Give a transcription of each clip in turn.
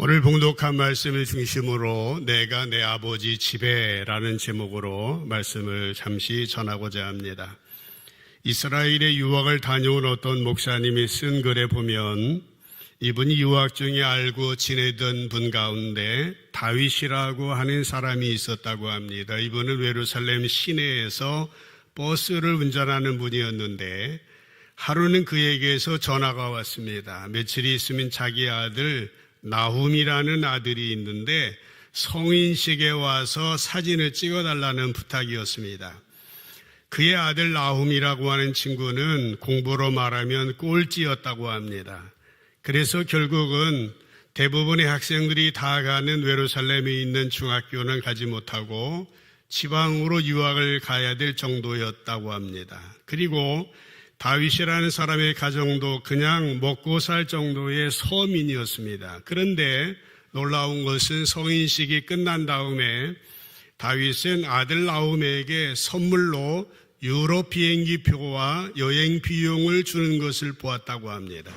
오늘 봉독한 말씀을 중심으로 내가 내 아버지 집에라는 제목으로 말씀을 잠시 전하고자 합니다. 이스라엘의 유학을 다녀온 어떤 목사님이 쓴 글에 보면 이분이 유학 중에 알고 지내던 분 가운데 다윗이라고 하는 사람이 있었다고 합니다. 이분은 예루살렘 시내에서 버스를 운전하는 분이었는데 하루는 그에게서 전화가 왔습니다. 며칠이 있으면 자기 아들 나훔이라는 아들이 있는데 성인식에 와서 사진을 찍어달라는 부탁이었습니다. 그의 아들 나훔이라고 하는 친구는 공부로 말하면 꼴찌였다고 합니다. 그래서 결국은 대부분의 학생들이 다 가는 예루살렘에 있는 중학교는 가지 못하고 지방으로 유학을 가야 될 정도였다고 합니다. 그리고 다윗이라는 사람의 가정도 그냥 먹고 살 정도의 서민이었습니다. 그런데 놀라운 것은 성인식이 끝난 다음에 다윗은 아들 나훔에게 선물로 유럽 비행기표와 여행 비용을 주는 것을 보았다고 합니다.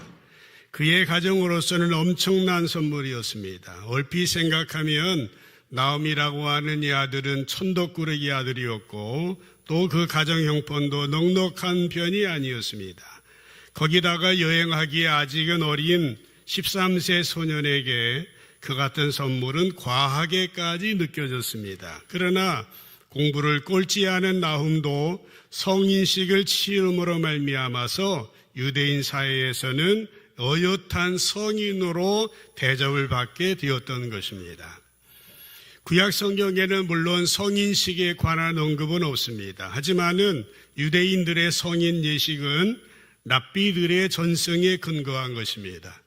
그의 가정으로서는 엄청난 선물이었습니다. 얼핏 생각하면 나훔이라고 하는 이 아들은 천덕꾸러기 아들이었고 또 그 가정 형편도 넉넉한 편이 아니었습니다. 거기다가 여행하기에 아직은 어린 13세 소년에게 그 같은 선물은 과하게까지 느껴졌습니다. 그러나 공부를 꼴찌하는 나훔도 성인식을 치름으로 말미암아서 유대인 사회에서는 어엿한 성인으로 대접을 받게 되었던 것입니다. 구약 성경에는 물론 성인식에 관한 언급은 없습니다. 하지만은 유대인들의 성인 예식은 랍비들의 전승에 근거한 것입니다.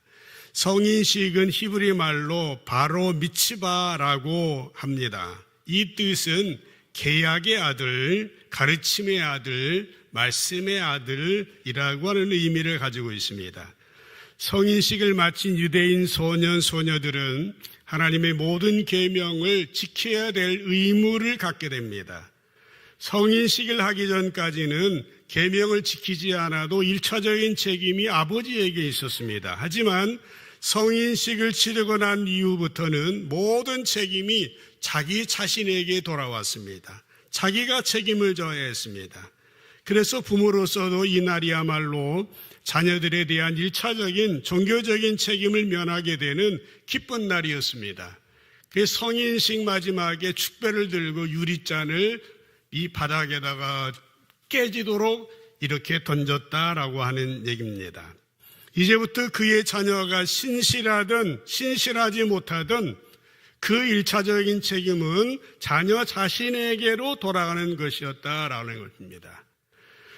성인식은 히브리 말로 바로 미츠바라고 합니다. 이 뜻은 계약의 아들, 가르침의 아들, 말씀의 아들이라고 하는 의미를 가지고 있습니다. 성인식을 마친 유대인 소년, 소녀들은 하나님의 모든 계명을 지켜야 될 의무를 갖게 됩니다. 성인식을 하기 전까지는 계명을 지키지 않아도 1차적인 책임이 아버지에게 있었습니다. 하지만 성인식을 치르고 난 이후부터는 모든 책임이 자기 자신에게 돌아왔습니다. 자기가 책임을 져야 했습니다. 그래서 부모로서도 이날이야말로 자녀들에 대한 1차적인 종교적인 책임을 면하게 되는 기쁜 날이었습니다. 그 성인식 마지막에 축배를 들고 유리잔을 이 바닥에다가 깨지도록 이렇게 던졌다라고 하는 얘기입니다. 이제부터 그의 자녀가 신실하든 신실하지 못하든 그 1차적인 책임은 자녀 자신에게로 돌아가는 것이었다라는 것입니다.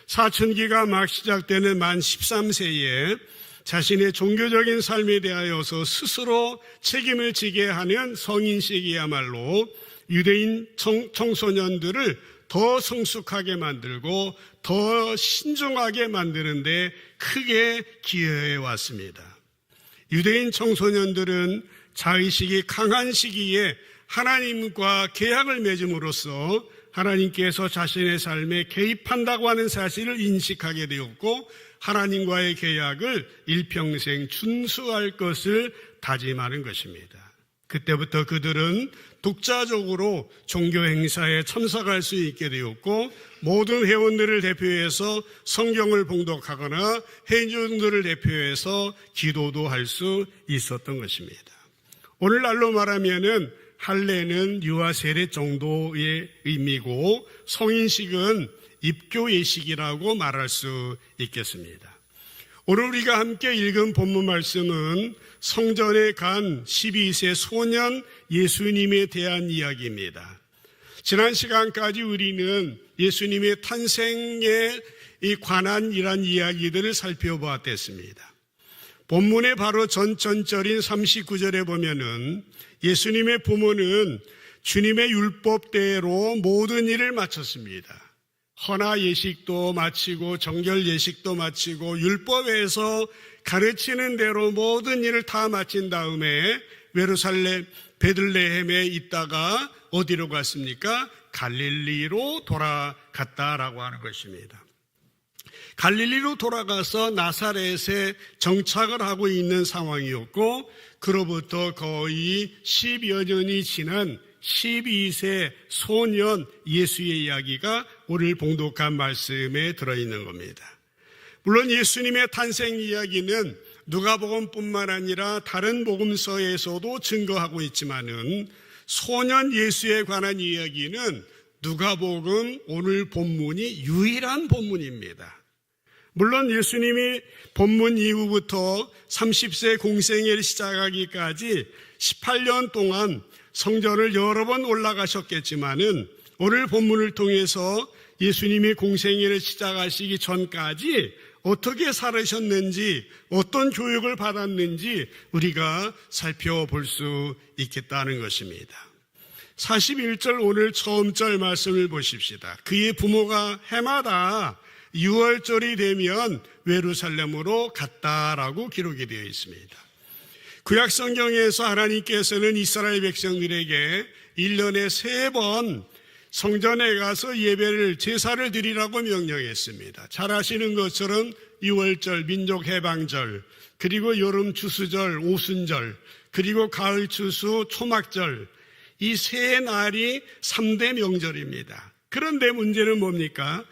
사춘기가 막 시작되는 만 13세에 자신의 종교적인 삶에 대하여서 스스로 책임을 지게 하는 성인식이야말로 유대인 청소년들을 더 성숙하게 만들고 더 신중하게 만드는데 크게 기여해 왔습니다. 유대인 청소년들은 자의식이 강한 시기에 하나님과 계약을 맺음으로써 하나님께서 자신의 삶에 개입한다고 하는 사실을 인식하게 되었고 하나님과의 계약을 일평생 준수할 것을 다짐하는 것입니다. 그때부터 그들은 독자적으로 종교 행사에 참석할 수 있게 되었고 모든 회원들을 대표해서 성경을 봉독하거나 회중들을 대표해서 기도도 할 수 있었던 것입니다. 오늘날로 말하면은 할례는 유아 세례 정도의 의미고 성인식은 입교 예식이라고 말할 수 있겠습니다. 오늘 우리가 함께 읽은 본문 말씀은 성전에 간 12세 소년 예수님에 대한 이야기입니다. 지난 시간까지 우리는 예수님의 탄생에 관한 이러한 이야기들을 살펴보았습니다. 본문의 바로 전절인 39절에 보면은 예수님의 부모는 주님의 율법대로 모든 일을 마쳤습니다. 헌화 예식도 마치고 정결 예식도 마치고 율법에서 가르치는 대로 모든 일을 다 마친 다음에 예루살렘 베들레헴에 있다가 어디로 갔습니까? 갈릴리로 돌아갔다라고 하는 것입니다. 갈릴리로 돌아가서 나사렛에 정착을 하고 있는 상황이었고, 그로부터 거의 10여 년이 지난 12세 소년 예수의 이야기가 오늘 봉독한 말씀에 들어있는 겁니다. 물론 예수님의 탄생 이야기는 누가복음뿐만 아니라 다른 복음서에서도 증거하고 있지만은 소년 예수에 관한 이야기는 누가복음 오늘 본문이 유일한 본문입니다. 물론 예수님이 본문 이후부터 30세 공생애를 시작하기까지 18년 동안 성전을 여러 번 올라가셨겠지만은 오늘 본문을 통해서 예수님이 공생애를 시작하시기 전까지 어떻게 살으셨는지, 어떤 교육을 받았는지 우리가 살펴볼 수 있겠다는 것입니다. 41절 오늘 처음 절 말씀을 보십시다. 그의 부모가 해마다 6월절이 되면 예루살렘으로 갔다라고 기록이 되어 있습니다. 구약 성경에서 하나님께서는 이스라엘 백성들에게 1년에 3번 성전에 가서 예배를 제사를 드리라고 명령했습니다. 잘 아시는 것처럼 6월절 민족해방절, 그리고 여름 추수절 오순절, 그리고 가을 추수 초막절, 이 세 날이 3대 명절입니다. 그런데 문제는 뭡니까?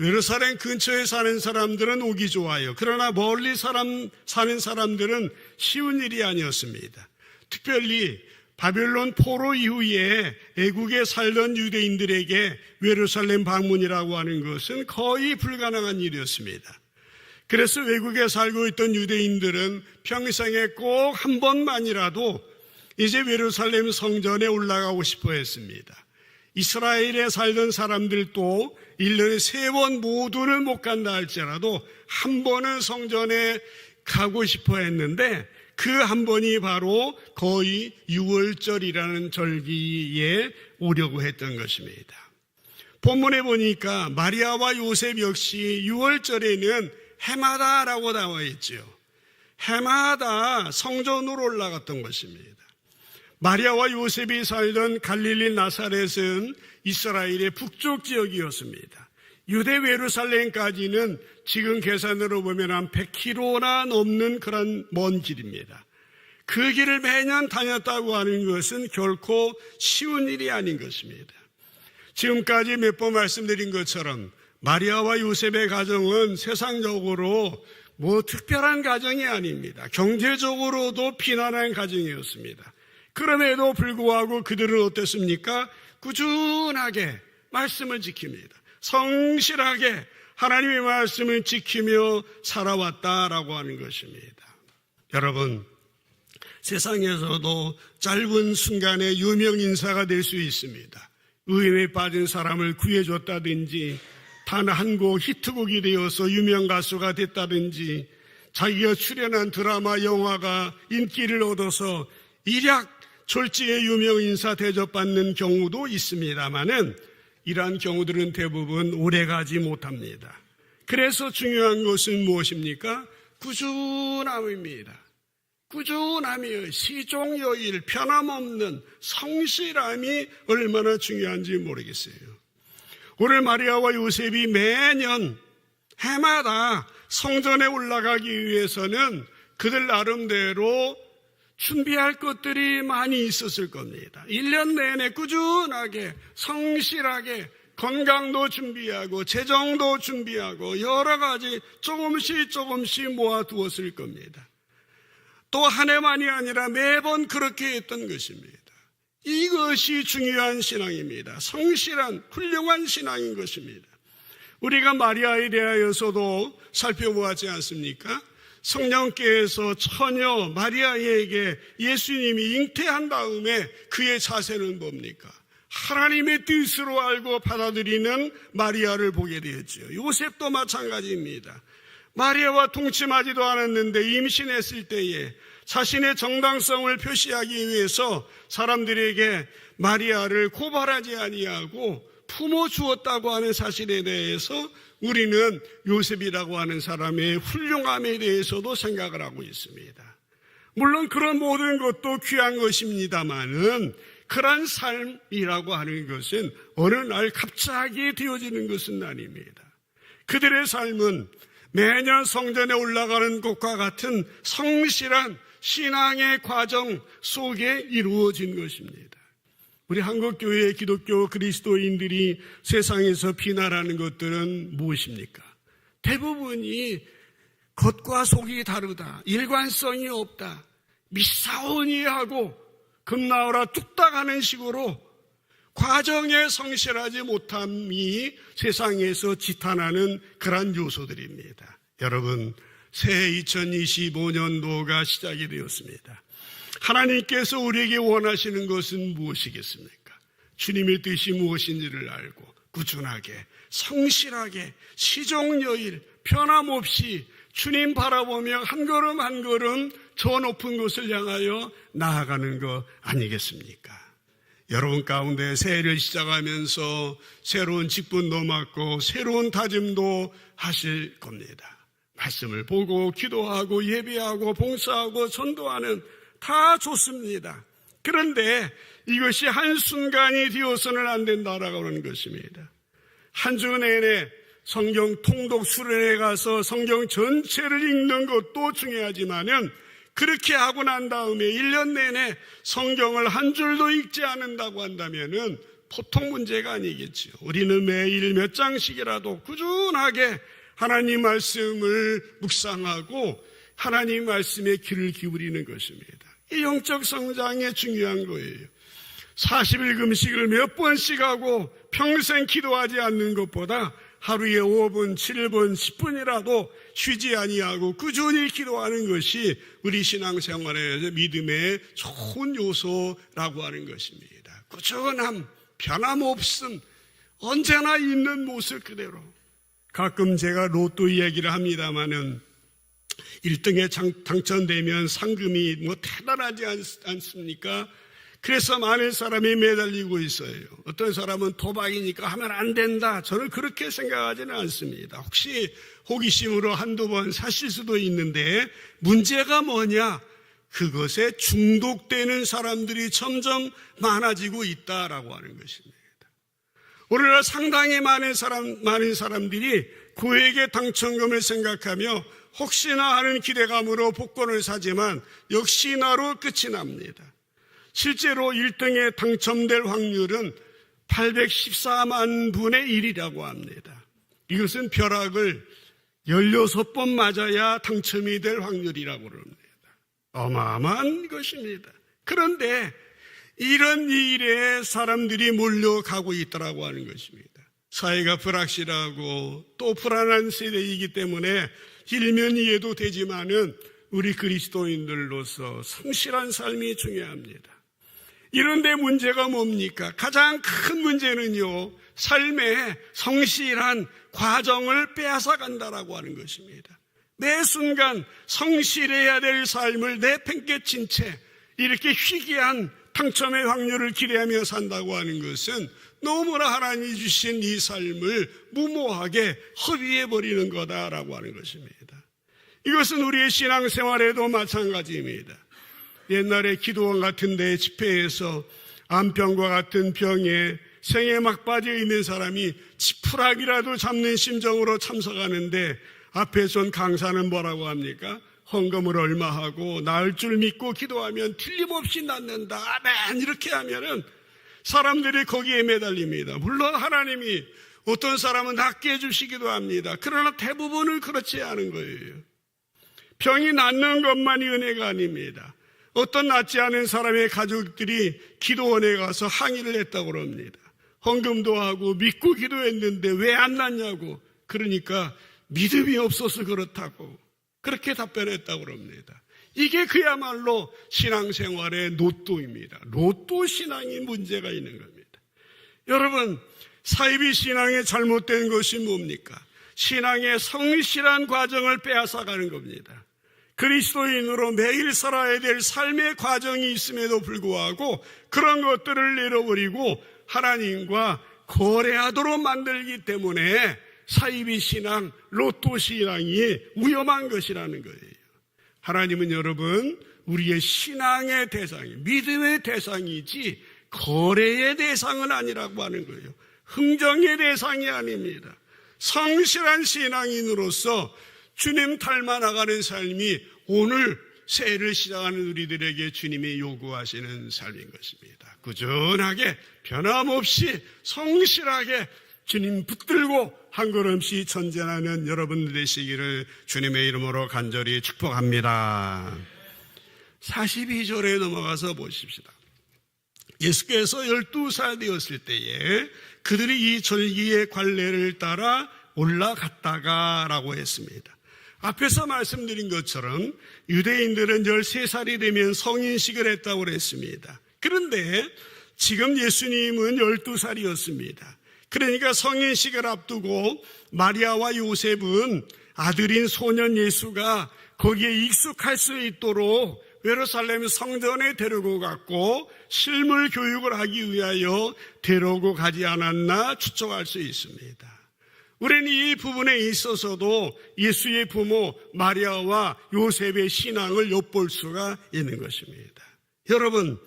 예루살렘 근처에 사는 사람들은 오기 좋아요. 그러나 멀리 사는 사람들은 쉬운 일이 아니었습니다. 특별히 바벨론 포로 이후에 애국에 살던 유대인들에게 예루살렘 방문이라고 하는 것은 거의 불가능한 일이었습니다. 그래서 외국에 살고 있던 유대인들은 평생에 꼭 한 번만이라도 이제 예루살렘 성전에 올라가고 싶어 했습니다. 이스라엘에 살던 사람들도 1년에 3번 모두는 못 간다 할지라도 한 번은 성전에 가고 싶어 했는데 그 한 번이 바로 거의 6월절이라는 절기에 오려고 했던 것입니다. 본문에 보니까 마리아와 요셉 역시 6월절에는 해마다라고 나와 있죠. 해마다 성전으로 올라갔던 것입니다. 마리아와 요셉이 살던 갈릴리 나사렛은 이스라엘의 북쪽 지역이었습니다. 유대 예루살렘까지는 지금 계산으로 보면 한 100km나 넘는 그런 먼 길입니다. 그 길을 매년 다녔다고 하는 것은 결코 쉬운 일이 아닌 것입니다. 지금까지 몇 번 말씀드린 것처럼 마리아와 요셉의 가정은 세상적으로 특별한 가정이 아닙니다. 경제적으로도 피난한 가정이었습니다. 그럼에도 불구하고 그들은 어땠습니까? 꾸준하게 말씀을 지킵니다. 성실하게 하나님의 말씀을 지키며 살아왔다라고 하는 것입니다. 여러분, 세상에서도 짧은 순간에 유명 인사가 될 수 있습니다. 의인에 빠진 사람을 구해줬다든지, 단 한 곡 히트곡이 되어서 유명 가수가 됐다든지, 자기가 출연한 드라마, 영화가 인기를 얻어서 일약 졸지에 유명 인사 대접받는 경우도 있습니다만은 이러한 경우들은 대부분 오래가지 못합니다. 그래서 중요한 것은 무엇입니까? 꾸준함입니다. 꾸준함이요. 시종여일, 변함없는 성실함이 얼마나 중요한지 모르겠어요. 오늘 마리아와 요셉이 매년 해마다 성전에 올라가기 위해서는 그들 나름대로 준비할 것들이 많이 있었을 겁니다. 1년 내내 꾸준하게 성실하게 건강도 준비하고 재정도 준비하고 여러 가지 조금씩 모아두었을 겁니다. 또 한 해만이 아니라 매번 그렇게 했던 것입니다. 이것이 중요한 신앙입니다. 성실한 훌륭한 신앙인 것입니다. 우리가 마리아에 대하여서도 살펴보았지 않습니까? 성령께서 처녀 마리아에게 예수님이 잉태한 다음에 그의 자세는 뭡니까? 하나님의 뜻으로 알고 받아들이는 마리아를 보게 되었죠. 요셉도 마찬가지입니다. 마리아와 동침하지도 않았는데 임신했을 때에 자신의 정당성을 표시하기 위해서 사람들에게 마리아를 고발하지 아니하고 품어주었다고 하는 사실에 대해서 우리는 요셉이라고 하는 사람의 훌륭함에 대해서도 생각을 하고 있습니다. 물론 그런 모든 것도 귀한 것입니다만은 그런 삶이라고 하는 것은 어느 날 갑자기 되어지는 것은 아닙니다. 그들의 삶은 매년 성전에 올라가는 것과 같은 성실한 신앙의 과정 속에 이루어진 것입니다. 우리 한국교회의 기독교 그리스도인들이 세상에서 비난하는 것들은 무엇입니까? 대부분이 겉과 속이 다르다, 일관성이 없다, 미사오니 하고 금나오라 뚝딱 하는 식으로 과정에 성실하지 못함이 세상에서 지탄하는 그런 요소들입니다. 여러분, 새해 2025년도가 시작이 되었습니다. 하나님께서 우리에게 원하시는 것은 무엇이겠습니까? 주님의 뜻이 무엇인지를 알고 꾸준하게, 성실하게, 시종여일, 변함없이 주님 바라보며 한 걸음 한 걸음 저 높은 곳을 향하여 나아가는 것 아니겠습니까? 여러분 가운데 새해를 시작하면서 새로운 직분도 맡고 새로운 다짐도 하실 겁니다. 말씀을 보고 기도하고 예배하고 봉사하고 전도하는 다 좋습니다. 그런데 이것이 한순간이 되어서는 안 된다라고 하는 것입니다. 한 주 내내 성경 통독 수련회 가서 성경 전체를 읽는 것도 중요하지만은 그렇게 하고 난 다음에 1년 내내 성경을 한 줄도 읽지 않는다고 한다면은 보통 문제가 아니겠지요. 우리는 매일 몇 장씩이라도 꾸준하게 하나님 말씀을 묵상하고 하나님 말씀에 귀를 기울이는 것입니다. 이 영적 성장에 중요한 거예요. 40일 금식을 몇 번씩 하고 평생 기도하지 않는 것보다 하루에 5분, 7분, 10분이라도 쉬지 아니하고 꾸준히 기도하는 것이 우리 신앙생활의 믿음의 좋은 요소라고 하는 것입니다. 꾸준함, 변함없음, 언제나 있는 모습 그대로. 가끔 제가 로또 이야기를 합니다마는 1등에 당첨되면 상금이 대단하지 않습니까? 그래서 많은 사람이 매달리고 있어요. 어떤 사람은 도박이니까 하면 안 된다. 저는 그렇게 생각하지는 않습니다. 혹시 호기심으로 한두 번 사실 수도 있는데 문제가 뭐냐? 그것에 중독되는 사람들이 점점 많아지고 있다라고 하는 것입니다. 오늘날 상당히 많은 사람들이 고액의 당첨금을 생각하며 혹시나 하는 기대감으로 복권을 사지만 역시나로 끝이 납니다. 실제로 1등에 당첨될 확률은 814만 분의 1이라고 합니다. 이것은 벼락을 16번 맞아야 당첨이 될 확률이라고 합니다. 어마어마한 것입니다. 그런데 이런 일에 사람들이 몰려가고 있다고 하는 것입니다. 사회가 불확실하고 또 불안한 세대이기 때문에 일면이해도 되지만은 우리 그리스도인들로서 성실한 삶이 중요합니다. 이런데 문제가 뭡니까? 가장 큰 문제는요, 삶의 성실한 과정을 빼앗아 간다라고 하는 것입니다. 매 순간 성실해야 될 삶을 내팽개친 채 이렇게 희귀한 당첨의 확률을 기대하며 산다고 하는 것은 너무나 하나님이 주신 이 삶을 무모하게 허비해버리는 거다라고 하는 것입니다. 이것은 우리의 신앙생활에도 마찬가지입니다. 옛날에 기도원 같은 데 집회에서 암병과 같은 병에 생에 막빠져 있는 사람이 지푸라기라도 잡는 심정으로 참석하는데 앞에선 강사는 뭐라고 합니까? 헌금을 얼마 하고 나을 줄 믿고 기도하면 틀림없이 낫는다. 아멘. 이렇게 하면은 사람들이 거기에 매달립니다. 물론 하나님이 어떤 사람은 낫게 해주시기도 합니다. 그러나 대부분은 그렇지 않은 거예요. 병이 낫는 것만이 은혜가 아닙니다. 어떤 낫지 않은 사람의 가족들이 기도원에 가서 항의를 했다고 합니다. 헌금도 하고 믿고 기도했는데 왜 안 낫냐고. 그러니까 믿음이 없어서 그렇다고 그렇게 답변했다고 합니다. 이게 그야말로 신앙생활의 로또입니다. 로또 신앙이 문제가 있는 겁니다. 여러분, 사이비 신앙의 잘못된 것이 뭡니까? 신앙의 성실한 과정을 빼앗아가는 겁니다. 그리스도인으로 매일 살아야 될 삶의 과정이 있음에도 불구하고 그런 것들을 잃어버리고 하나님과 거래하도록 만들기 때문에 사이비 신앙, 로또 신앙이 위험한 것이라는 거예요. 하나님은 여러분, 우리의 신앙의 대상이, 믿음의 대상이지 거래의 대상은 아니라고 하는 거예요. 흥정의 대상이 아닙니다. 성실한 신앙인으로서 주님 닮아 나가는 삶이 오늘 새해를 시작하는 우리들에게 주님이 요구하시는 삶인 것입니다. 꾸준하게 변함없이 성실하게 주님 붙들고 한 걸음씩 전진하는 여러분들 되시기를 주님의 이름으로 간절히 축복합니다. 42절에 넘어가서 보십시다. 예수께서 12살 되었을 때에 그들이 이 절기의 관례를 따라 올라갔다가 라고 했습니다. 앞에서 말씀드린 것처럼 유대인들은 13살이 되면 성인식을 했다고 했습니다. 그런데 지금 예수님은 12살이었습니다. 그러니까 성인식을 앞두고 마리아와 요셉은 아들인 소년 예수가 거기에 익숙할 수 있도록 예루살렘 성전에 데리고 갔고 실물 교육을 하기 위하여 데리고 가지 않았나 추측할 수 있습니다. 우리는 이 부분에 있어서도 예수의 부모 마리아와 요셉의 신앙을 엿볼 수가 있는 것입니다. 여러분,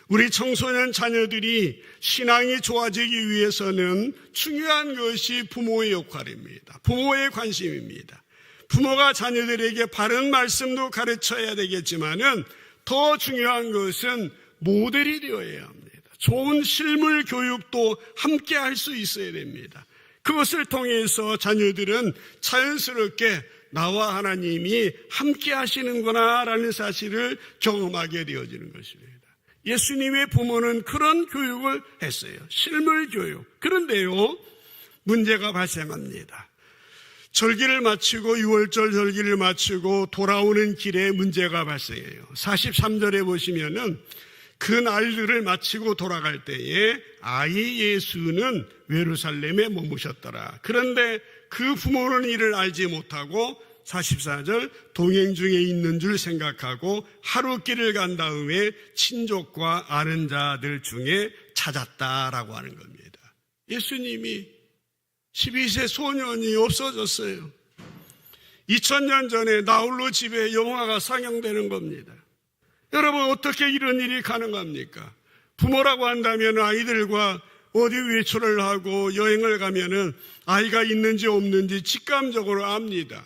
우리 청소년 자녀들이 신앙이 좋아지기 위해서는 중요한 것이 부모의 역할입니다. 부모의 관심입니다. 부모가 자녀들에게 바른 말씀도 가르쳐야 되겠지만은 더 중요한 것은 모델이 되어야 합니다. 좋은 실물 교육도 함께 할 수 있어야 됩니다. 그것을 통해서 자녀들은 자연스럽게 나와 하나님이 함께 하시는구나 라는 사실을 경험하게 되어지는 것입니다. 예수님의 부모는 그런 교육을 했어요. 실물 교육. 그런데요, 문제가 발생합니다. 절기를 마치고 6월절 절기를 마치고 돌아오는 길에 문제가 발생해요. 43절에 보시면은 그 날들을 마치고 돌아갈 때에 아이 예수는 예루살렘에 머무셨더라. 그런데 그 부모는 이를 알지 못하고 44절 동행 중에 있는 줄 생각하고 하루 길을 간 다음에 친족과 아는 자들 중에 찾았다라고 하는 겁니다. 예수님이 12세 소년이 없어졌어요. 2000년 전에 나홀로 집에 영화가 상영되는 겁니다. 여러분, 어떻게 이런 일이 가능합니까? 부모라고 한다면 아이들과 어디 외출을 하고 여행을 가면은 아이가 있는지 없는지 직감적으로 압니다.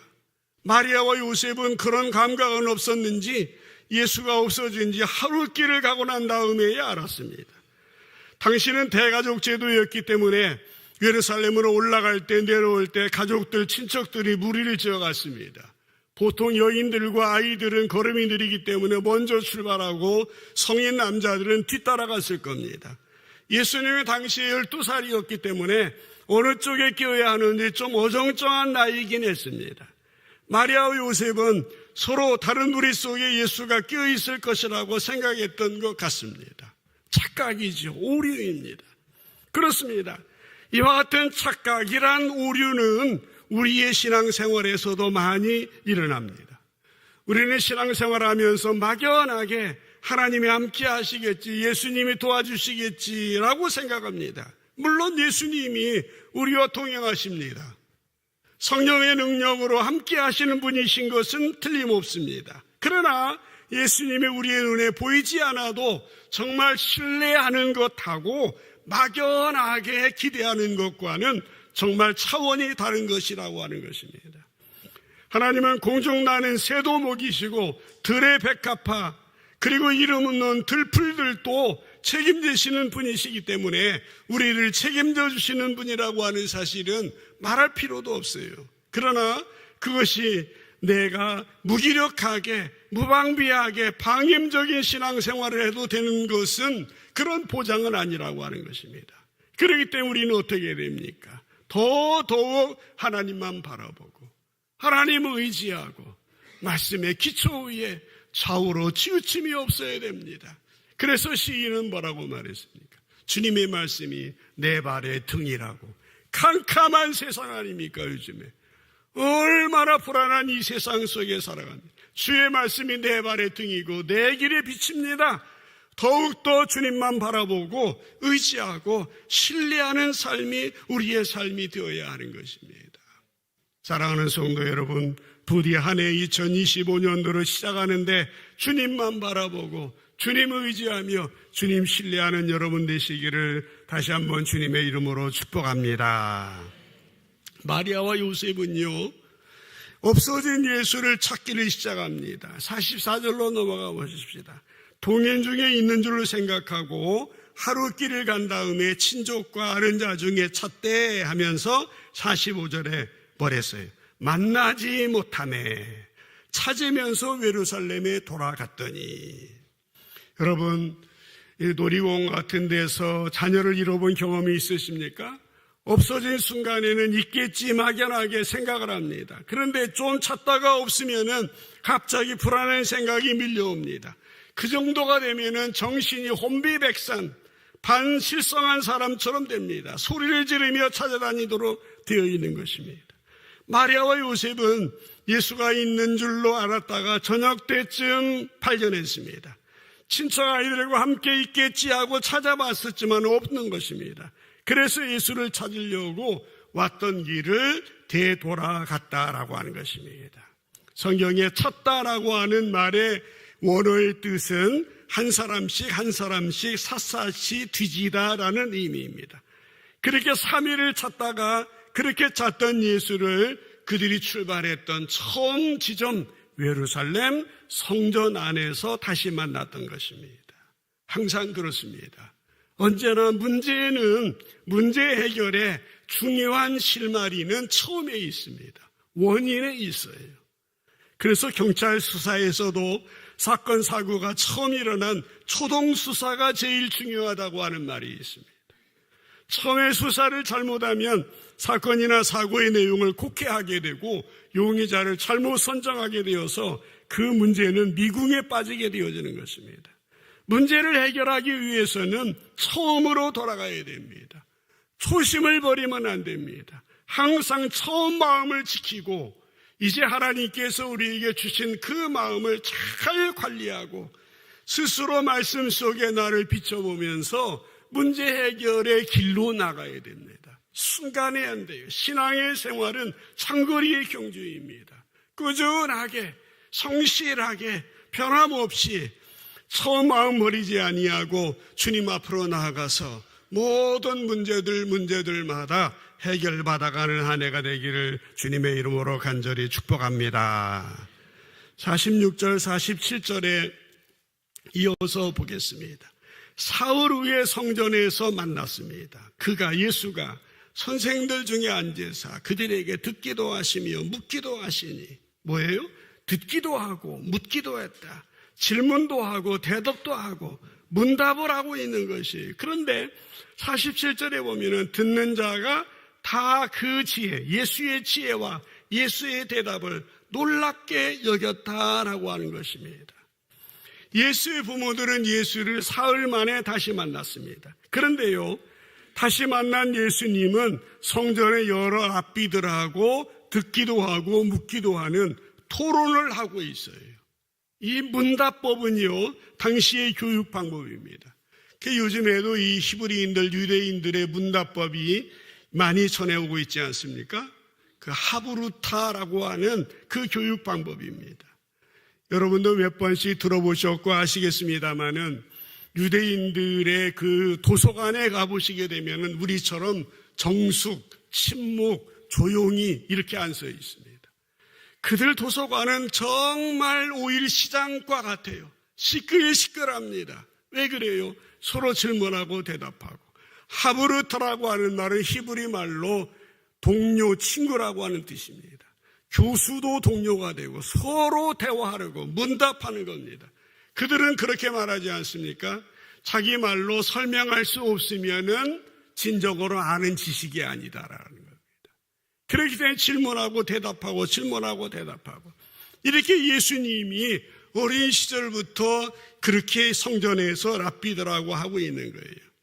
마리아와 요셉은 그런 감각은 없었는지 예수가 없어진 지 하루 길을 가고 난 다음에야 알았습니다. 당시는 대가족 제도였기 때문에 예루살렘으로 올라갈 때 내려올 때 가족들, 친척들이 무리를 지어갔습니다. 보통 여인들과 아이들은 걸음이 느리기 때문에 먼저 출발하고 성인 남자들은 뒤따라갔을 겁니다. 예수님은 당시에 12살이었기 때문에 어느 쪽에 끼어야 하는지 좀 어정쩡한 나이이긴 했습니다. 마리아와 요셉은 서로 다른 무리 속에 예수가 끼어있을 것이라고 생각했던 것 같습니다. 착각이죠. 오류입니다. 그렇습니다. 이와 같은 착각이란 오류는 우리의 신앙생활에서도 많이 일어납니다. 우리는 신앙생활하면서 막연하게 하나님이 함께 하시겠지, 예수님이 도와주시겠지라고 생각합니다. 물론 예수님이 우리와 동행하십니다. 성령의 능력으로 함께 하시는 분이신 것은 틀림없습니다. 그러나 예수님이 우리의 눈에 보이지 않아도 정말 신뢰하는 것하고 막연하게 기대하는 것과는 정말 차원이 다른 것이라고 하는 것입니다. 하나님은 공중 나는 새도 먹이시고 들의 백합화 그리고 이름 없는 들풀들도 책임지시는 분이시기 때문에 우리를 책임져 주시는 분이라고 하는 사실은 말할 필요도 없어요. 그러나 그것이 내가 무기력하게 무방비하게 방임적인 신앙생활을 해도 되는 것은 그런 보장은 아니라고 하는 것입니다. 그렇기 때문에 우리는 어떻게 해야 됩니까? 더더욱 하나님만 바라보고 하나님을 의지하고 말씀의 기초 위에 좌우로 치우침이 없어야 됩니다. 그래서 시인은 뭐라고 말했습니까? 주님의 말씀이 내 발의 등이라고. 캄캄한 세상 아닙니까? 요즘에 얼마나 불안한 이 세상 속에 살아갑니다. 주의 말씀이 내 발의 등이고 내 길의 빛입니다. 더욱더 주님만 바라보고 의지하고 신뢰하는 삶이 우리의 삶이 되어야 하는 것입니다. 사랑하는 성도 여러분, 부디 한 해 2025년도를 시작하는데 주님만 바라보고 주님을 의지하며 주님 신뢰하는 여러분 되시기를 다시 한번 주님의 이름으로 축복합니다. 마리아와 요셉은요, 없어진 예수를 찾기를 시작합니다. 44절로 넘어가 보십시다. 동행 중에 있는 줄로 생각하고 하루 길을 간 다음에 친족과 아는 자 중에 찾되 하면서 45절에 뭐랬어요? 만나지 못하네. 찾으면서 예루살렘에 돌아갔더니. 여러분, 놀이공원 같은 데서 자녀를 잃어본 경험이 있으십니까? 없어진 순간에는 있겠지 막연하게 생각을 합니다. 그런데 좀 찾다가 없으면은 갑자기 불안한 생각이 밀려옵니다. 그 정도가 되면은 정신이 혼비백산, 반실성한 사람처럼 됩니다. 소리를 지르며 찾아다니도록 되어 있는 것입니다. 마리아와 요셉은 예수가 있는 줄로 알았다가 저녁 때쯤 발견했습니다. 친척 아이들과 함께 있겠지 하고 찾아봤었지만 없는 것입니다. 그래서 예수를 찾으려고 왔던 길을 되돌아갔다라고 하는 것입니다. 성경에 찾다라고 하는 말의 원어의 뜻은 한 사람씩 샅샅이 뒤지다라는 의미입니다. 그렇게 3일을 찾다가 그렇게 찾던 예수를 그들이 출발했던 처음 지점 예루살렘 성전 안에서 다시 만났던 것입니다. 항상 그렇습니다. 언제나 문제 해결에 중요한 실마리는 처음에 있습니다. 원인에 있어요. 그래서 경찰 수사에서도 사건 사고가 처음 일어난 초동 수사가 제일 중요하다고 하는 말이 있습니다. 처음에 수사를 잘못하면 사건이나 사고의 내용을 곡해하게 되고 용의자를 잘못 선정하게 되어서 그 문제는 미궁에 빠지게 되어지는 것입니다. 문제를 해결하기 위해서는 처음으로 돌아가야 됩니다. 초심을 버리면 안 됩니다. 항상 처음 마음을 지키고 이제 하나님께서 우리에게 주신 그 마음을 잘 관리하고 스스로 말씀 속에 나를 비춰보면서 문제 해결의 길로 나가야 됩니다. 순간에 안 돼요. 신앙의 생활은 장거리의 경주입니다. 꾸준하게 성실하게 변함없이 처음 마음 버리지 아니하고 주님 앞으로 나아가서 모든 문제들마다 해결받아가는 한 해가 되기를 주님의 이름으로 간절히 축복합니다. 46절 47절에 이어서 보겠습니다. 사흘 후에 성전에서 만났습니다. 예수가 선생들 중에 앉으사 그들에게 듣기도 하시며 묻기도 하시니 뭐예요? 듣기도 하고 묻기도 했다. 질문도 하고 대답도 하고 문답을 하고 있는 것이. 그런데 47절에 보면은 듣는 자가 다 그 지혜, 예수의 지혜와 예수의 대답을 놀랍게 여겼다라고 하는 것입니다. 예수의 부모들은 예수를 사흘 만에 다시 만났습니다. 그런데요, 다시 만난 예수님은 성전의 여러 랍비들하고 듣기도 하고 묻기도 하는 토론을 하고 있어요. 이 문답법은요, 당시의 교육 방법입니다. 요즘에도 이 히브리인들, 유대인들의 문답법이 많이 전해오고 있지 않습니까? 그 하브루타라고 하는 그 교육 방법입니다. 여러분도 몇 번씩 들어보셨고 아시겠습니다만은 유대인들의 그 도서관에 가보시게 되면은 우리처럼 정숙, 침묵, 조용히 이렇게 안 써 있습니다. 그들 도서관은 정말 오일 시장과 같아요. 시끌시끌합니다. 왜 그래요? 서로 질문하고 대답하고. 하브루타라고 하는 말은 히브리 말로 동료, 친구라고 하는 뜻입니다. 교수도 동료가 되고 서로 대화하려고 문답하는 겁니다. 그들은 그렇게 말하지 않습니까? 자기 말로 설명할 수 없으면은 진정으로 아는 지식이 아니다라는 겁니다. 그렇기 때문에 질문하고 대답하고 질문하고 대답하고 이렇게 예수님이 어린 시절부터 그렇게 성전에서 랍비들하고 하고 있는 거예요.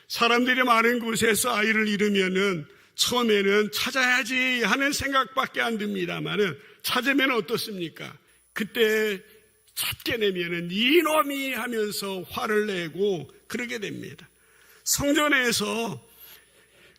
사람들이 많은 곳에서 아이를 잃으면은 처음에는 찾아야지 하는 생각밖에 안 듭니다만은 찾으면 어떻습니까? 그때 찾게 되면은 이놈이 하면서 화를 내고 그러게 됩니다. 성전에서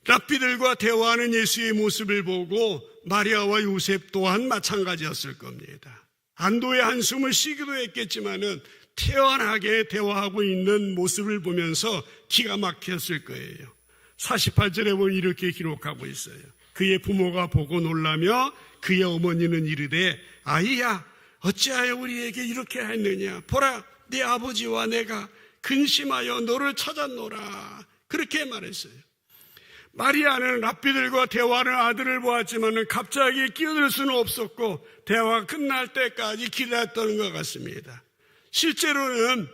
랍비들과 대화하는 예수의 모습을 보고 마리아와 요셉 또한 마찬가지였을 겁니다. 안도의 한숨을 쉬기도 했겠지만은 태연하게 대화하고 있는 모습을 보면서 기가 막혔을 거예요. 48절에 보면 이렇게 기록하고 있어요. 그의 부모가 보고 놀라며 그의 어머니는 이르되 아이야 어찌하여 우리에게 이렇게 했느냐 보라 네 아버지와 내가 근심하여 너를 찾았노라 그렇게 말했어요. 마리아는 랍비들과 대화하는 아들을 보았지만 갑자기 끼어들 수는 없었고 대화가 끝날 때까지 기다렸던 것 같습니다. 실제로는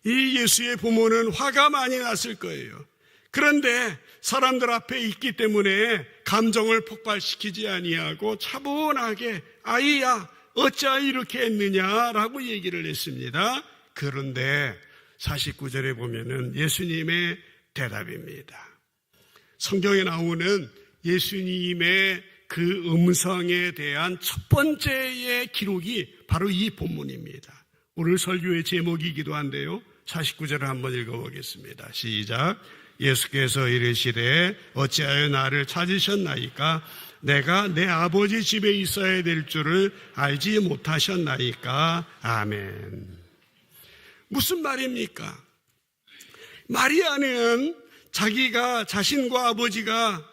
이 예수의 부모는 화가 많이 났을 거예요. 그런데 사람들 앞에 있기 때문에 감정을 폭발시키지 아니하고 차분하게 아이야 어찌하여 이렇게 했느냐라고 얘기를 했습니다. 그런데 49절에 보면은 예수님의 대답입니다. 성경에 나오는 예수님의 그 음성에 대한 첫 번째의 기록이 바로 이 본문입니다. 오늘 설교의 제목이기도 한데요. 49절을 한번 읽어보겠습니다. 시작. 예수께서 이르시되 어찌하여 나를 찾으셨나이까? 내가 내 아버지 집에 있어야 될 줄을 알지 못하셨나이까? 아멘. 무슨 말입니까? 마리아는 자기가 자신과 아버지가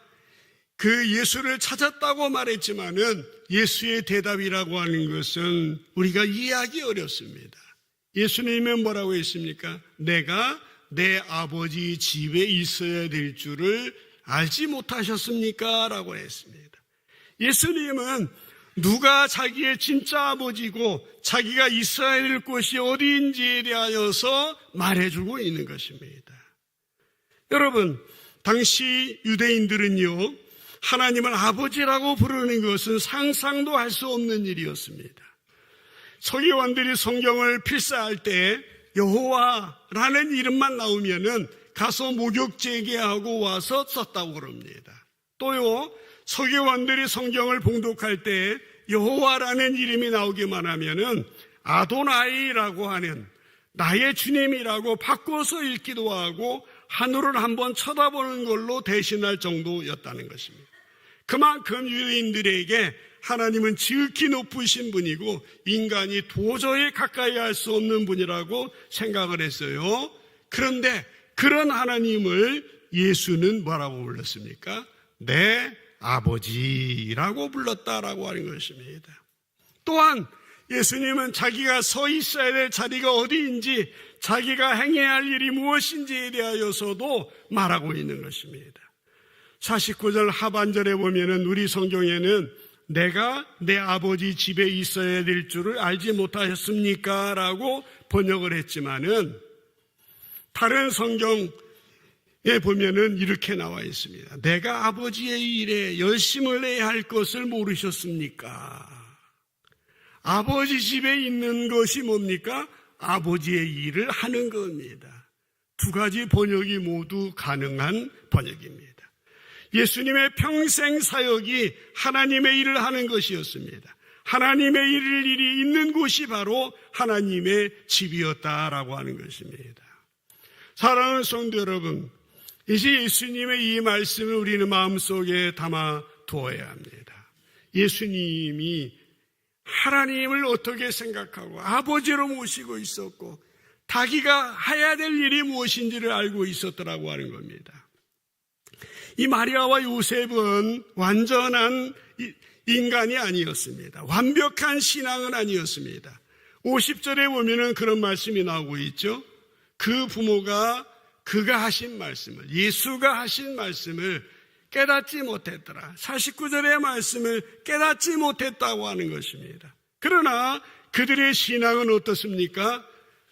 그 예수를 찾았다고 말했지만은 예수의 대답이라고 하는 것은 우리가 이해하기 어렵습니다. 예수님은 뭐라고 했습니까? 내가 내 아버지 집에 있어야 될 줄을 알지 못하셨습니까? 라고 했습니다. 예수님은 누가 자기의 진짜 아버지고 자기가 있어야 될 곳이 어디인지에 대하여서 말해주고 있는 것입니다. 여러분, 당시 유대인들은요, 하나님을 아버지라고 부르는 것은 상상도 할 수 없는 일이었습니다. 서기관들이 성경을 필사할 때 여호와라는 이름만 나오면은 가서 목욕 제기하고 와서 썼다고 그럽니다. 또요, 서기관들이 성경을 봉독할 때 여호와라는 이름이 나오기만 하면은 아도나이라고 하는 나의 주님이라고 바꿔서 읽기도 하고 하늘을 한번 쳐다보는 걸로 대신할 정도였다는 것입니다. 그만큼 유대인들에게 하나님은 지극히 높으신 분이고 인간이 도저히 가까이 할 수 없는 분이라고 생각을 했어요. 그런데 그런 하나님을 예수는 뭐라고 불렀습니까? 내 아버지라고 불렀다라고 하는 것입니다. 또한 예수님은 자기가 서 있어야 될 자리가 어디인지 자기가 행해야 할 일이 무엇인지에 대하여서도 말하고 있는 것입니다. 49절 하반절에 보면은 우리 성경에는 내가 내 아버지 집에 있어야 될 줄을 알지 못하셨습니까? 라고 번역을 했지만은 다른 성경에 보면은 이렇게 나와 있습니다. 내가 아버지의 일에 열심을 내야 할 것을 모르셨습니까? 아버지 집에 있는 것이 뭡니까? 아버지의 일을 하는 겁니다. 두 가지 번역이 모두 가능한 번역입니다. 예수님의 평생 사역이 하나님의 일을 하는 것이었습니다. 하나님의 일이 있는 곳이 바로 하나님의 집이었다라고 하는 것입니다. 사랑하는 성도 여러분, 이제 예수님의 이 말씀을 우리는 마음속에 담아 두어야 합니다. 예수님이 하나님을 어떻게 생각하고 아버지로 모시고 있었고 자기가 해야 될 일이 무엇인지를 알고 있었더라고 하는 겁니다. 이 마리아와 요셉은 완전한 인간이 아니었습니다. 완벽한 신앙은 아니었습니다. 50절에 보면은 그런 말씀이 나오고 있죠. 그 부모가 그가 하신 말씀을, 예수가 하신 말씀을 깨닫지 못했더라. 49절의 말씀을 깨닫지 못했다고 하는 것입니다. 그러나 그들의 신앙은 어떻습니까?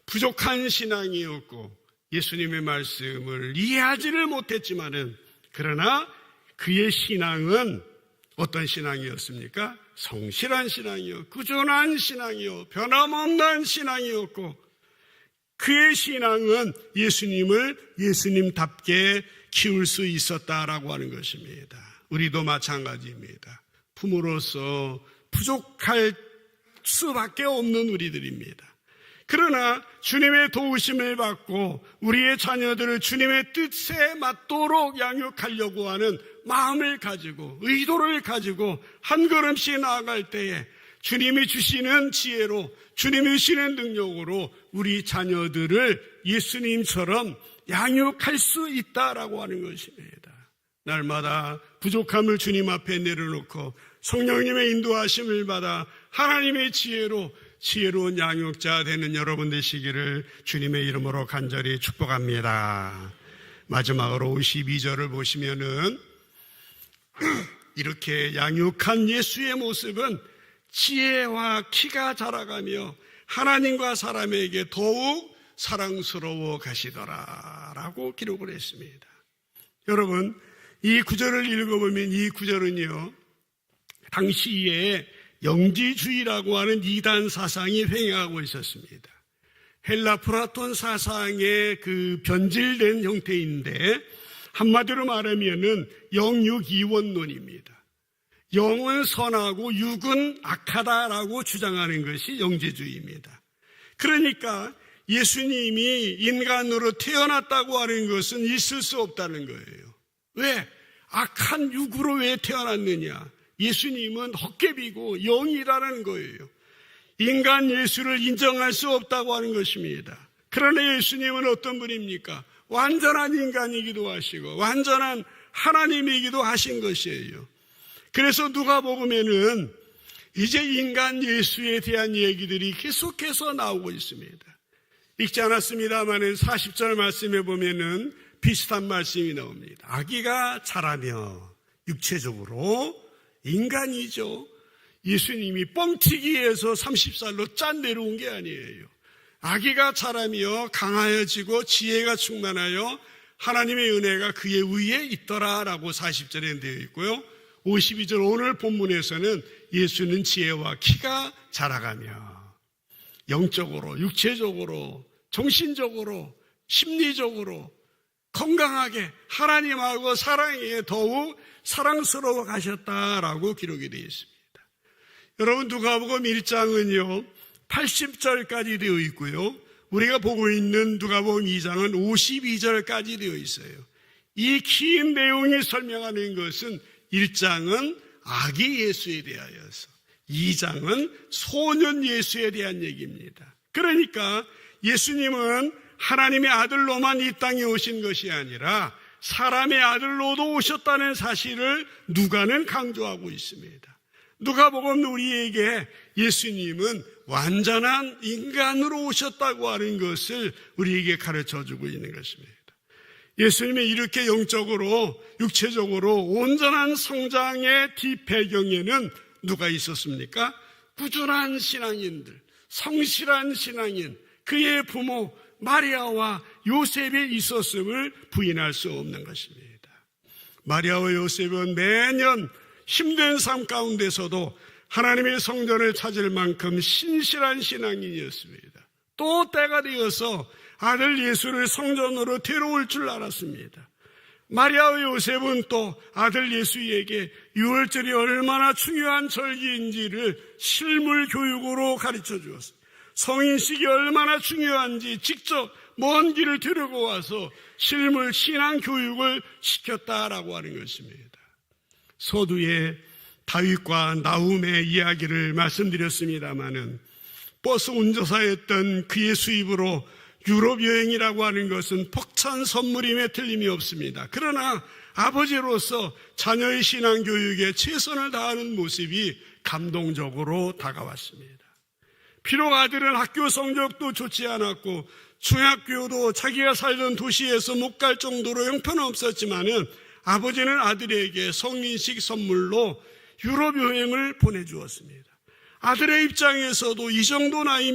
부족한 신앙이었고 예수님의 말씀을 이해하지를 못했지만은 그러나 그의 신앙은 어떤 신앙이었습니까? 성실한 신앙이요, 꾸준한 신앙이요, 변함없는 신앙이었고 그의 신앙은 예수님을 예수님답게 키울 수 있었다라고 하는 것입니다. 우리도 마찬가지입니다. 부모로서 부족할 수밖에 없는 우리들입니다. 그러나 주님의 도우심을 받고 우리의 자녀들을 주님의 뜻에 맞도록 양육하려고 하는 마음을 가지고 의도를 가지고 한 걸음씩 나아갈 때에 주님이 주시는 지혜로 주님이 주시는 능력으로 우리 자녀들을 예수님처럼 양육할 수 있다라고 하는 것입니다. 날마다 부족함을 주님 앞에 내려놓고 성령님의 인도하심을 받아 하나님의 지혜로운 양육자 되는 여러분 되시기를 주님의 이름으로 간절히 축복합니다. 마지막으로 52절을 보시면은 이렇게 양육한 예수의 모습은 지혜와 키가 자라가며 하나님과 사람에게 더욱 사랑스러워 가시더라 라고 기록을 했습니다. 여러분, 이 구절을 읽어보면 이 구절은요, 당시에 영지주의라고 하는 이단 사상이 횡행하고 있었습니다. 헬라 플라톤 사상의 그 변질된 형태인데 한마디로 말하면은 영육이원론입니다. 영은 선하고 육은 악하다라고 주장하는 것이 영지주의입니다. 그러니까 예수님이 인간으로 태어났다고 하는 것은 있을 수 없다는 거예요. 왜? 악한 육으로 왜 태어났느냐? 예수님은 헛개비고 영이라는 거예요. 인간 예수를 인정할 수 없다고 하는 것입니다. 그러나 예수님은 어떤 분입니까? 완전한 인간이기도 하시고 완전한 하나님이기도 하신 것이에요. 그래서 누가복음에는 이제 인간 예수에 대한 얘기들이 계속해서 나오고 있습니다. 읽지 않았습니다만 40절 말씀에 보면은 비슷한 말씀이 나옵니다. 아기가 자라며 육체적으로 인간이죠. 예수님이 뻥튀기에서 30살로 짠 내려온 게 아니에요. 아기가 자라며 강하여지고 지혜가 충만하여 하나님의 은혜가 그의 위에 있더라라고 40절에 되어 있고요. 52절 오늘 본문에서는 예수는 지혜와 키가 자라가며 영적으로, 육체적으로, 정신적으로, 심리적으로 건강하게 하나님하고 사랑에 더욱 사랑스러워 가셨다라고 기록이 되어 있습니다. 여러분, 누가복음 1장은요 80절까지 되어 있고요, 우리가 보고 있는 누가복음 2장은 52절까지 되어 있어요. 이 긴 내용이 설명하는 것은 1장은 아기 예수에 대하여서, 2장은 소년 예수에 대한 얘기입니다. 그러니까 예수님은 하나님의 아들로만 이 땅에 오신 것이 아니라 사람의 아들로도 오셨다는 사실을 누가는 강조하고 있습니다. 누가복음 우리에게 예수님은 완전한 인간으로 오셨다고 하는 것을 우리에게 가르쳐주고 있는 것입니다. 예수님이 이렇게 영적으로, 육체적으로 온전한 성장의 뒷배경에는 누가 있었습니까? 꾸준한 신앙인들, 성실한 신앙인, 그의 부모 마리아와 요셉이 있었음을 부인할 수 없는 것입니다. 마리아와 요셉은 매년 힘든 삶 가운데서도 하나님의 성전을 찾을 만큼 신실한 신앙인이었습니다. 또 때가 되어서 아들 예수를 성전으로 데려올 줄 알았습니다. 마리아와 요셉은 또 아들 예수에게 유월절이 얼마나 중요한 절기인지를 실물 교육으로 가르쳐 주었습니다. 성인식이 얼마나 중요한지 직접 먼 길을 데리고 와서 실물 신앙 교육을 시켰다라고 하는 것입니다. 서두에 다윗과 나훔의 이야기를 말씀드렸습니다마는 버스 운전사였던 그의 수입으로 유럽 여행이라고 하는 것은 벅찬 선물임에 틀림이 없습니다. 그러나 아버지로서 자녀의 신앙 교육에 최선을 다하는 모습이 감동적으로 다가왔습니다. 비록 아들은 학교 성적도 좋지 않았고 중학교도 자기가 살던 도시에서 못 갈 정도로 형편없었지만은 아버지는 아들에게 성인식 선물로 유럽 여행을 보내주었습니다. 아들의 입장에서도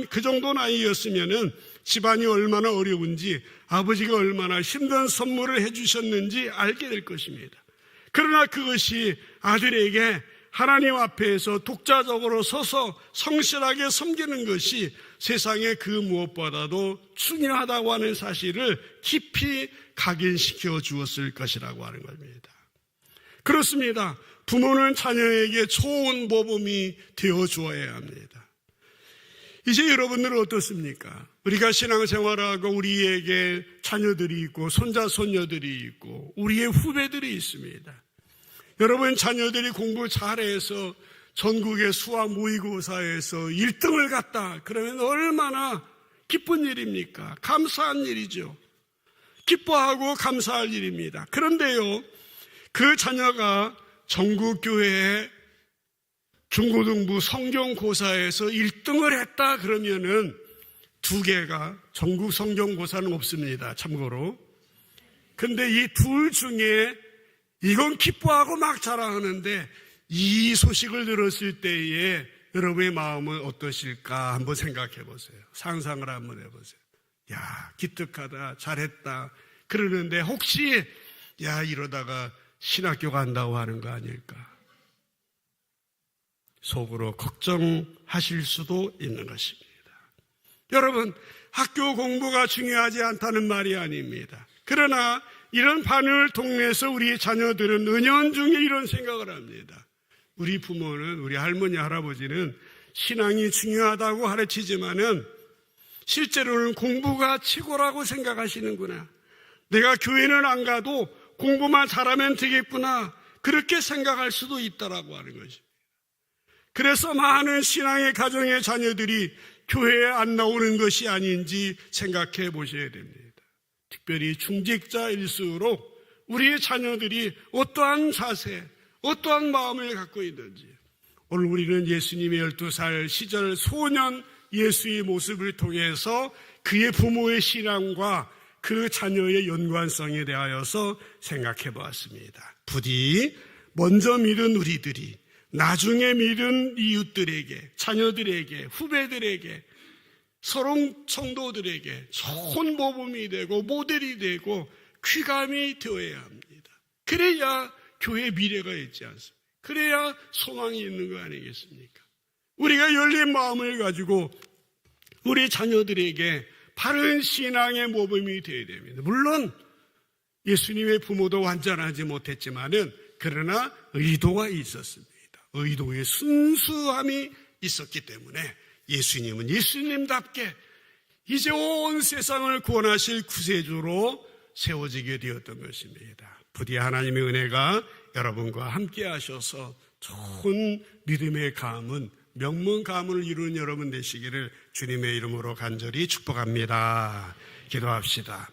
그 정도 나이였으면은 집안이 얼마나 어려운지, 아버지가 얼마나 힘든 선물을 해주셨는지 알게 될 것입니다. 그러나 그것이 아들에게 하나님 앞에서 독자적으로 서서 성실하게 섬기는 것이 세상의 그 무엇보다도 중요하다고 하는 사실을 깊이 각인시켜 주었을 것이라고 하는 겁니다. 그렇습니다. 부모는 자녀에게 좋은 모범이 되어 주어야 합니다. 이제 여러분들은 어떻습니까? 우리가 신앙생활하고 우리에게 자녀들이 있고 손자 손녀들이 있고 우리의 후배들이 있습니다. 여러분 자녀들이 공부 잘해서 전국의 수학 모의고사에서 1등을 갔다 그러면 얼마나 기쁜 일입니까? 감사한 일이죠. 기뻐하고 감사할 일입니다. 그런데요, 그 자녀가 전국교회에 중고등부 성경고사에서 1등을 했다 그러면은 2개가, 전국 성경고사는 없습니다, 참고로. 근데 이 둘 중에 이건 기뻐하고 막 자랑하는데 이 소식을 들었을 때에 여러분의 마음은 어떠실까 한번 생각해 보세요. 상상을 한번 해보세요. 야, 기특하다, 잘했다 그러는데 혹시 야, 이러다가 신학교 간다고 하는 거 아닐까? 속으로 걱정하실 수도 있는 것입니다. 여러분, 학교 공부가 중요하지 않다는 말이 아닙니다. 그러나 이런 반응을 통해서 우리 자녀들은 은연중에 이런 생각을 합니다. 우리 부모는, 우리 할머니, 할아버지는 신앙이 중요하다고 가르치지만은 실제로는 공부가 최고라고 생각하시는구나. 내가 교회는 안 가도 공부만 잘하면 되겠구나. 그렇게 생각할 수도 있다라고 하는 것입니다. 그래서 많은 신앙의 가정의 자녀들이 교회에 안 나오는 것이 아닌지 생각해 보셔야 됩니다. 특별히 중직자일수록 우리의 자녀들이 어떠한 자세, 어떠한 마음을 갖고 있는지. 오늘 우리는 예수님의 12살 시절 소년 예수의 모습을 통해서 그의 부모의 신앙과 그 자녀의 연관성에 대하여서 생각해 보았습니다. 부디 먼저 믿은 우리들이 나중에 믿은 이웃들에게, 자녀들에게, 후배들에게, 서롱 성도들에게 좋은 모범이 되고 모델이 되고 귀감이 되어야 합니다. 그래야 교회 미래가 있지 않습니까? 그래야 소망이 있는 거 아니겠습니까? 우리가 열린 마음을 가지고 우리 자녀들에게 바른 신앙의 모범이 되어야 됩니다. 물론 예수님의 부모도 완전하지 못했지만은 그러나 의도가 있었습니다. 의도의 순수함이 있었기 때문에 예수님은 예수님답게 이제 온 세상을 구원하실 구세주로 세워지게 되었던 것입니다. 부디 하나님의 은혜가 여러분과 함께 하셔서 좋은 믿음의 가문, 명문 가문을 이루는 여러분 되시기를 주님의 이름으로 간절히 축복합니다. 기도합시다.